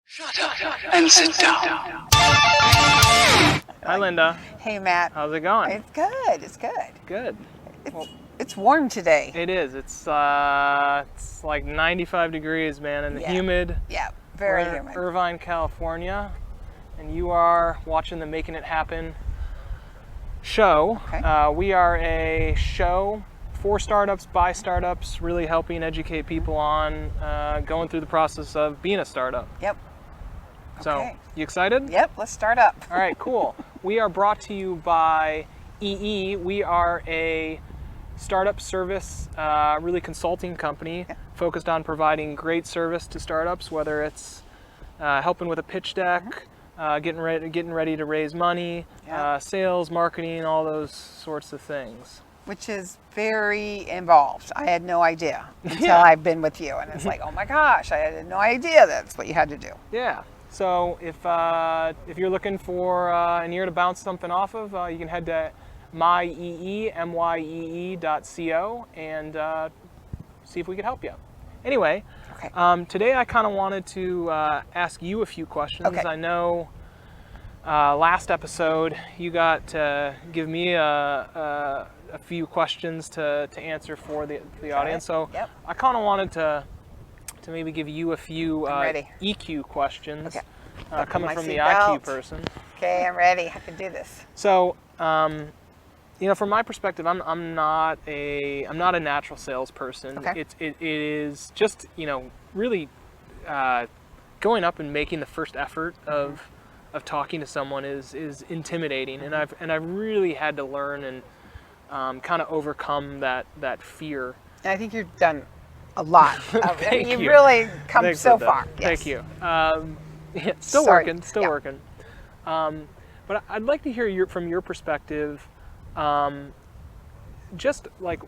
Shut up and sit down. Hi, Lynda. Hey, Matt. How's it going? It's good. It's good. Good. It's warm today. It is. It's like 95 degrees, man, and humid. Yeah, very We're in humid. Irvine, California, and you are watching the Making It Happen show. Okay. We are a show for startups, by startups, really helping educate people on going through the process of being a startup. Yep. So, Okay. you excited? Yep, let's start up. All right, cool. We are brought to you by EE. We are a startup service, really consulting company focused on providing great service to startups, whether it's helping with a pitch deck, getting ready to raise money, sales, marketing, all those sorts of things. Which is very involved. I had no idea until I've been with you. And it's like, oh my gosh, I had no idea that's what you had to do. Yeah. So if you're looking for an ear to bounce something off of, you can head to myee.co and see if we could help you. Anyway, today I kind of wanted to ask you a few questions. Okay. I know last episode you got to give me a few questions to answer for the audience. So I kind of wanted to maybe give you a few EQ questions coming from the IQ person. Okay, I'm ready. I can do this. So, from my perspective, I'm not a natural salesperson. Okay. It is just really going up and making the first effort of talking to someone is intimidating, and I've really had to learn and kind of overcome that fear. And I think you've done a lot. Thank You've you. really come Thanks, so Lynda. far. Yes. Thank you. Still working. But I'd like to hear from your perspective, just like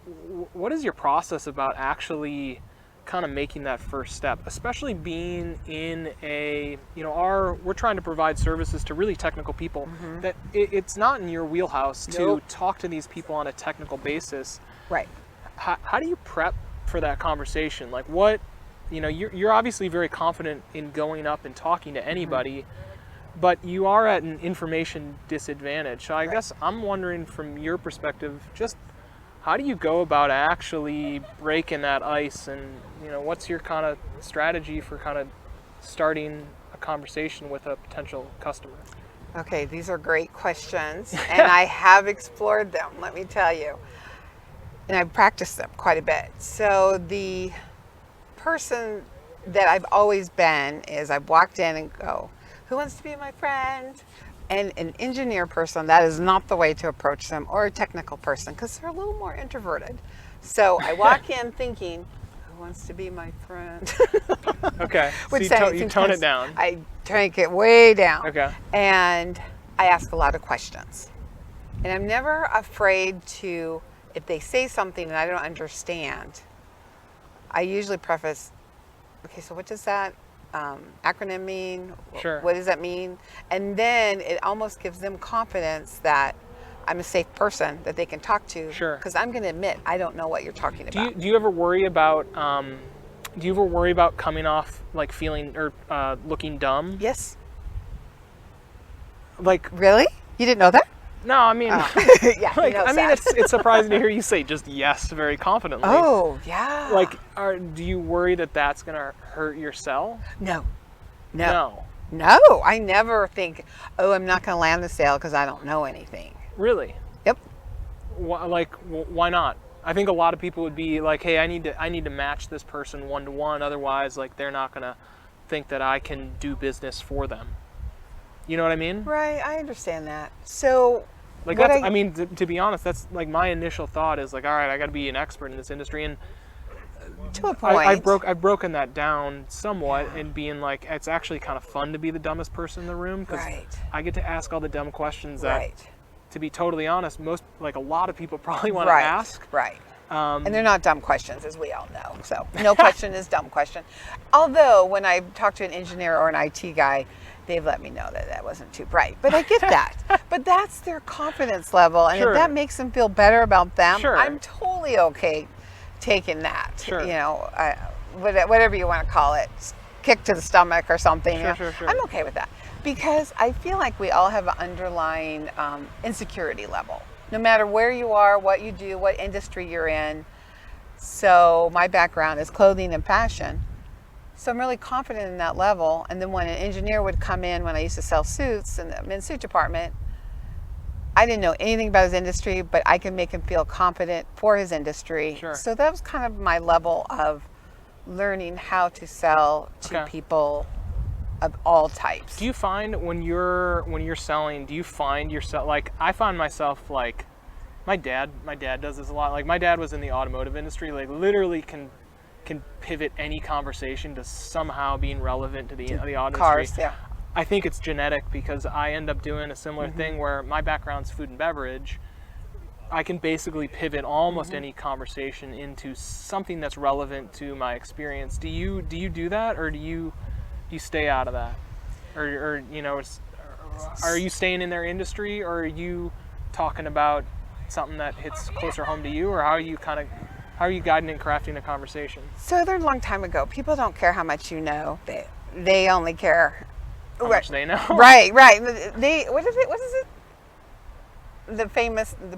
what is your process about actually kind of making that first step, especially being in we're trying to provide services to really technical people that it's not in your wheelhouse to talk to these people on a technical basis. Right. How do you prep for that conversation? Like what, you're obviously very confident in going up and talking to anybody, but you are at an information disadvantage. So I guess I'm wondering from your perspective, just how do you go about actually breaking that ice, and what's your kind of strategy for kind of starting a conversation with a potential customer? Okay, these are great questions, and I have explored them, let me tell you. And I've practiced them quite a bit. So the person that I've always been is I've walked in and go, who wants to be my friend? And an engineer person, that is not the way to approach them, or a technical person, because they're a little more introverted. So I walk in thinking, who wants to be my friend? Okay, so you tone it down. I crank it way down. Okay. And I ask a lot of questions. And I'm never afraid to, if they say something and I don't understand, I usually preface, okay, so what does that acronym mean? Sure. What does that mean? And then it almost gives them confidence that I'm a safe person that they can talk to. Sure. Because I'm going to admit I don't know what you're talking about. Do you ever worry about coming off like feeling or looking dumb? Yes. Like Really? You didn't know that? no, I mean, Yeah. he knows I mean, that. it's surprising to hear you say just yes very confidently. Oh, yeah. Like, do you worry that that's gonna hurt your sell? No. No. I never think, oh, I'm not going to land the sale because I don't know anything. Really? Yep. Why not? I think a lot of people would be like, hey, I need to match this person one-to-one. Otherwise, like, they're not gonna think that I can do business for them. You know what I mean? Right. I understand that. So, Like what that's, to be honest, that's like my initial thought is like, all right, I got to be an expert in this industry, and to a point. I've broken that down somewhat, and being like, it's actually kind of fun to be the dumbest person in the room because I get to ask all the dumb questions that, to be totally honest, a lot of people probably want to ask. Right. And they're not dumb questions, as we all know. So no question is dumb question. Although when I talk to an engineer or an IT guy, they've let me know that wasn't too bright. But I get that. But that's their confidence level. And if that makes them feel better about them, I'm totally okay taking that. Sure. Whatever you want to call it. kick to the stomach or something. Sure. I'm okay with that because I feel like we all have an underlying insecurity level, no matter where you are, what you do, what industry you're in. So my background is clothing and fashion. So I'm really confident in that level. And then when an engineer would come in, when I used to sell suits in the men's suit department, I didn't know anything about his industry, but I could make him feel confident for his industry. Sure. So that was kind of my level of learning how to sell to people of all types. Do you find when you're selling, do you find yourself, like, I find myself like, my dad does this a lot. Like, my dad was in the automotive industry, like literally can pivot any conversation to somehow being relevant to the auto Cars, industry. yeah. I think it's genetic because I end up doing a similar thing where my background's food and beverage. I can basically pivot almost any conversation into something that's relevant to my experience. Do you do that, or do you stay out of that, or you know, are you staying in their industry, or are you talking about something that hits closer home to you, or how are you guiding and crafting a conversation? So I learned a long time ago, people don't care how much you know. They only care How much they know. Right. What is it? The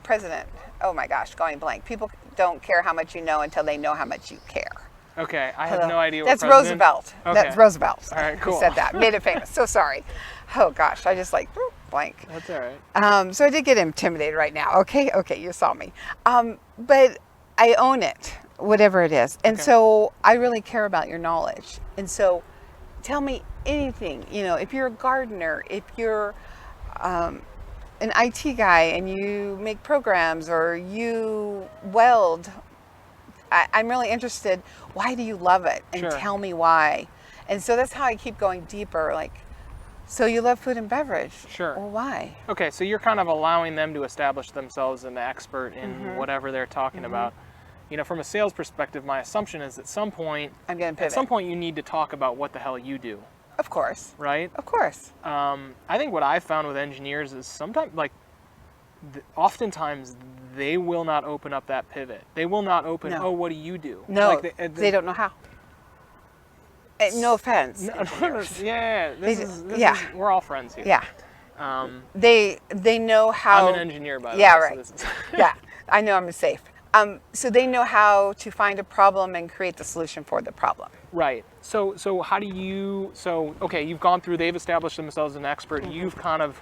president. Oh my gosh, going blank. People don't care how much you know until they know how much you care. Okay, I have no idea what That's president. Roosevelt. Okay. That's Roosevelt. All right, cool. Who said that? Made it famous. So sorry. Oh gosh, I just like blank. That's all right. So I did get intimidated right now. Okay, you saw me. But I own it, whatever it is. And so I really care about your knowledge. And so tell me anything. You know, if you're a gardener, if you're an IT guy and you make programs or you weld, I'm really interested. Why do you love it? And tell me why. And so that's how I keep going deeper. Like, so you love food and beverage. Sure. Well, why? Okay, so you're kind of allowing them to establish themselves as an expert in whatever they're talking about. You know, from a sales perspective, my assumption is at some point, you need to talk about what the hell you do. Of course. Right? Of course. I think what I've found with engineers is sometimes, like, oftentimes they will not open up that pivot. They will not open, oh, what do you do? No, like they don't know how. No offense. Yeah, we're all friends here. Yeah. They know how. I'm an engineer, by the way. Yeah, right. So Yeah, I know I'm safe. So they know how to find a problem and create the solution for the problem. Right. So how do you? So okay, you've gone through. They've established themselves as an expert. You've kind of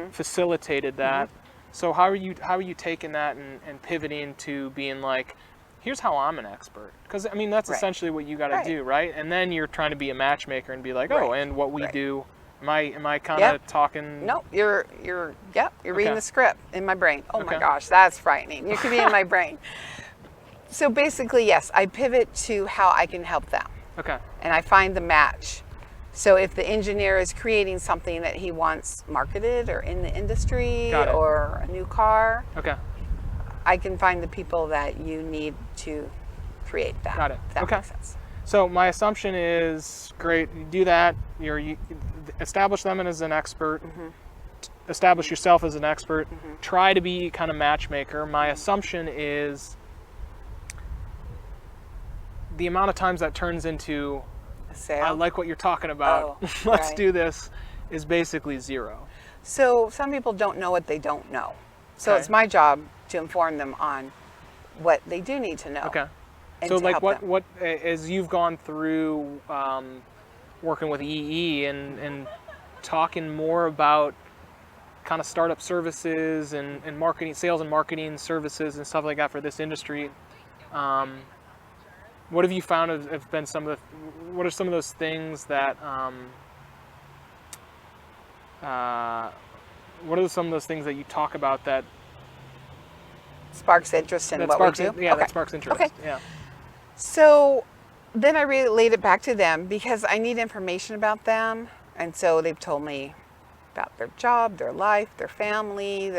facilitated that. So how are you taking that and pivoting to being like, here's how I'm an expert? Because I mean that's essentially what you got to do, right? And then you're trying to be a matchmaker and be like, oh, and what we do. Am I kind of talking? No, you're reading the script in my brain. Oh my gosh, that's frightening. You could be in my brain. So basically, yes, I pivot to how I can help them. Okay. And I find the match. So if the engineer is creating something that he wants marketed or in the industry or a new car, I can find the people that you need to create that. Got it. If that makes sense. So my assumption is, great, you do that, you establish them as an expert, establish yourself as an expert, try to be kind of matchmaker. My assumption is the amount of times that turns into, a sale? I like what you're talking about, let's do this, is basically zero. So some people don't know what they don't know. So it's my job to inform them on what they do need to know. Okay. So like what as you've gone through working with EE and talking more about kind of startup services and marketing, sales and marketing services and stuff like that for this industry, what have you found have been what are some of those things that what are some of those things that you talk about that sparks interest in what we do? That sparks interest. Okay. Yeah. So then I relayed it back to them because I need information about them. And so they've told me about their job, their life, their family,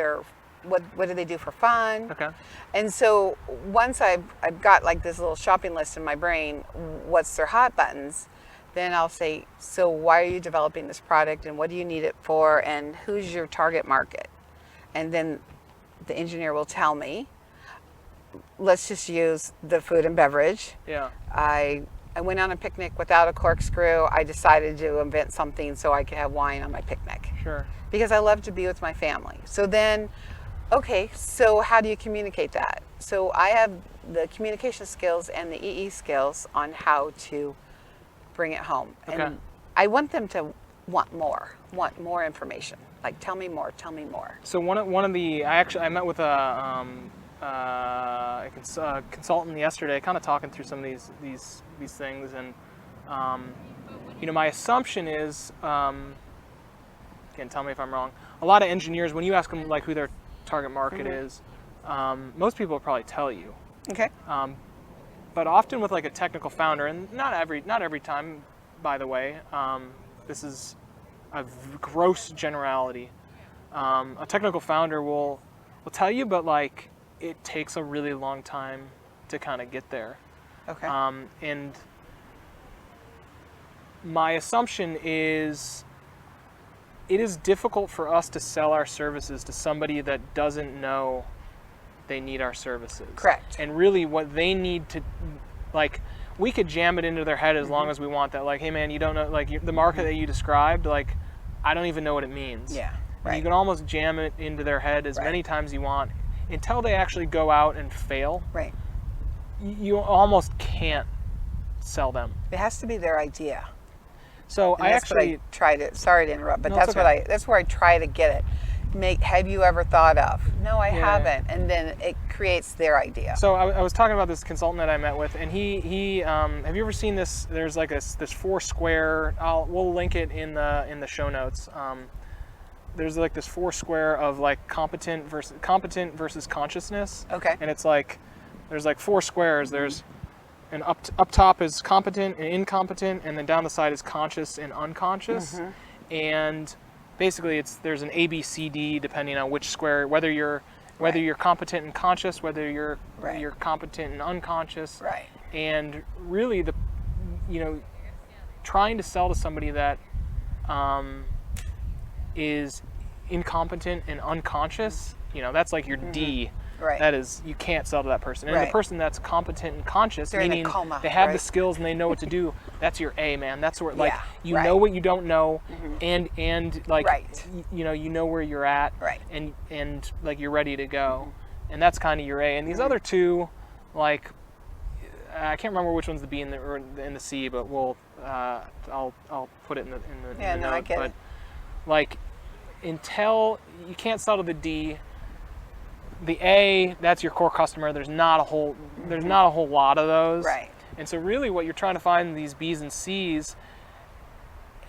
what do they do for fun. Okay. And so once I've got like this little shopping list in my brain, what's their hot buttons, then I'll say, so why are you developing this product and what do you need it for and who's your target market? And then the engineer will tell me, let's just use the food and beverage. Yeah. I I went on a picnic without a corkscrew. I decided to invent something so I could have wine on my picnic. Sure. Because I love to be with my family. So then, okay, so how do you communicate that? So I have the communication skills and the EE skills on how to bring it home. Okay. And I want them to want more information. Like, tell me more. So one of the I met with a consultant yesterday, kind of talking through some of these things, and my assumption is, again, tell me if I'm wrong. A lot of engineers, when you ask them like who their target market is, most people will probably tell you. Okay. But often with like a technical founder, and not every time, by the way, this is a gross generality. A technical founder will tell you, but like it takes a really long time to kind of get there. Okay. And my assumption is it is difficult for us to sell our services to somebody that doesn't know they need our services. Correct. And really what they need to, like, we could jam it into their head as long as we want that. Like, hey man, you don't know, like the market that you described, like, I don't even know what it means. Yeah. And Right. you can almost jam it into their head as many times you want until they actually go out and fail. Right. You almost can't sell them. It has to be their idea. So And I that's actually, what I try to. Sorry to interrupt, but No, that's it's what okay. that's where I try to get it. Have you ever thought of? No, I Yeah. haven't. And then it creates their idea. so I was talking about this consultant that I met with, and he have you ever seen this? There's like this 4-square. We'll link it in the show notes. There's like this 4-square of like competent versus consciousness. Okay. And it's like there's like 4 squares. There's and up top is competent and incompetent, and then down the side is conscious and unconscious. And basically there's an A, B, C, D depending on which square, whether you're competent and conscious, whether you're competent and unconscious. Right. And really trying to sell to somebody that is incompetent and unconscious, that's like your D. Right. That is, you can't sell to that person. And Right. the person that's competent and conscious, They're in a meaning coma, they have the right? skills and they know what to do, that's your A, man. That's where, like, Yeah, you right. know what you don't know, and like, Right. you know where you're at, Right. and like you're ready to go, and that's kind of your A. And these other two, like, I can't remember which one's the B and the C, but I'll put it in the Yeah, in the no, I note. get But it. like, until you can't sell to the D. The A, that's your core customer. There's not a whole lot of those. Right. And so really what you're trying to find in these B's and C's,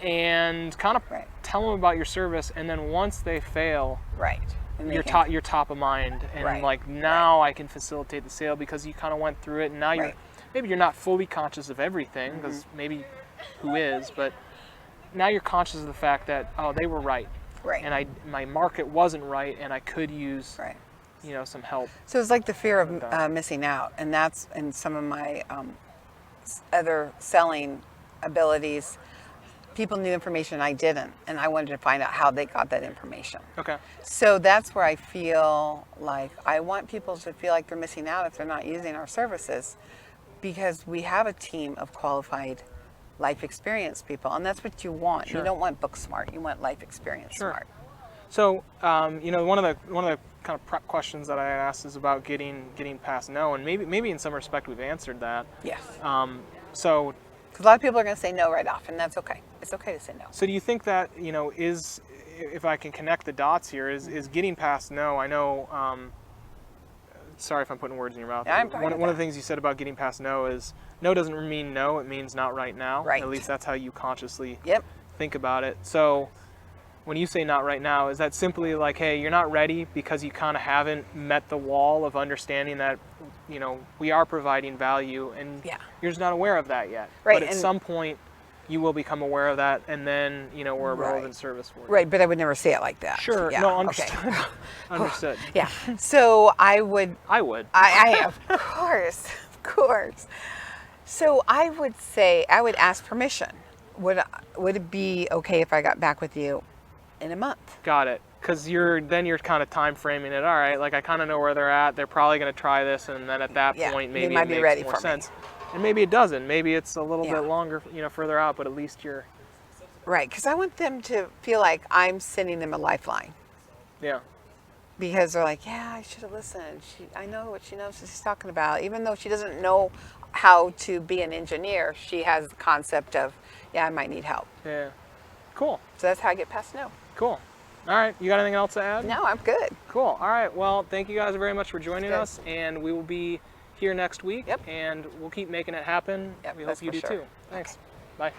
and kind of Right. tell them about your service, and then once they fail, Right. And they you're can- top of mind, and Right. like now I can facilitate the sale because you kind of went through it, and now Right. maybe you're not fully conscious of everything, because maybe who is, but now you're conscious of the fact that, oh, they were right, Right. and my market wasn't right, and I could use Right. some help. So it's like the fear of that. missing out, and that's in some of my other selling abilities. People knew information I didn't, and I wanted to find out how they got that information. Okay. So that's where I feel like I want people to feel like they're missing out if they're not using our services, because we have a team of qualified life experience people, and that's what you want. Sure. You don't want book smart, you want life experience Sure. smart. So, one of the kind of prep questions that I asked is about getting past no, and maybe in some respect we've answered that. Yes. So, Because a lot of people are going to say no right off, and that's okay. It's okay to say no. do you think that is, if I can connect the dots here, is getting past no? I know. Sorry if I'm putting words in your mouth. Yeah, I'm fine with one of that. the things you said about getting past no is no doesn't mean no. It means not right now. Right. At least that's how you consciously Yep. think about it. So, when you say not right now, is that simply like, hey, you're not ready because you kind of haven't met the wall of understanding that, we are providing value, and Yeah. you're just not aware of that yet. Right, But at and- some point, you will become aware of that, and then, we're a Right. relevant service for you. Right, but I would never say it like that. Sure. Yeah, No, okay. understood. Understood. Yeah. So I would. I would. I of course. So I would say I would ask permission. Would it be okay if I got back with you in a month? Got it. Because you're kind of time framing it. All right, like I kind of know where they're at. They're probably going to try this, and then at that Yeah, point, they maybe might it be makes ready more for me. sense. And maybe it doesn't. Maybe it's a little Yeah. bit longer, further out, but at least you're, Right, because I want them to feel like I'm sending them a lifeline. yeah. Because they're like, yeah, I should have listened. I know what she knows she's talking about. Even though she doesn't know how to be an engineer, she has the concept of, yeah, I might need help. Yeah. Cool. So that's how I get past no. Cool. All right. You got anything else to add? No, I'm good. Cool. All right. Well, thank you guys very much for joining Good. us, and we will be here next week. Yep. And we'll keep making it happen. Yep, We hope that's you for do sure. too. Thanks. Bye.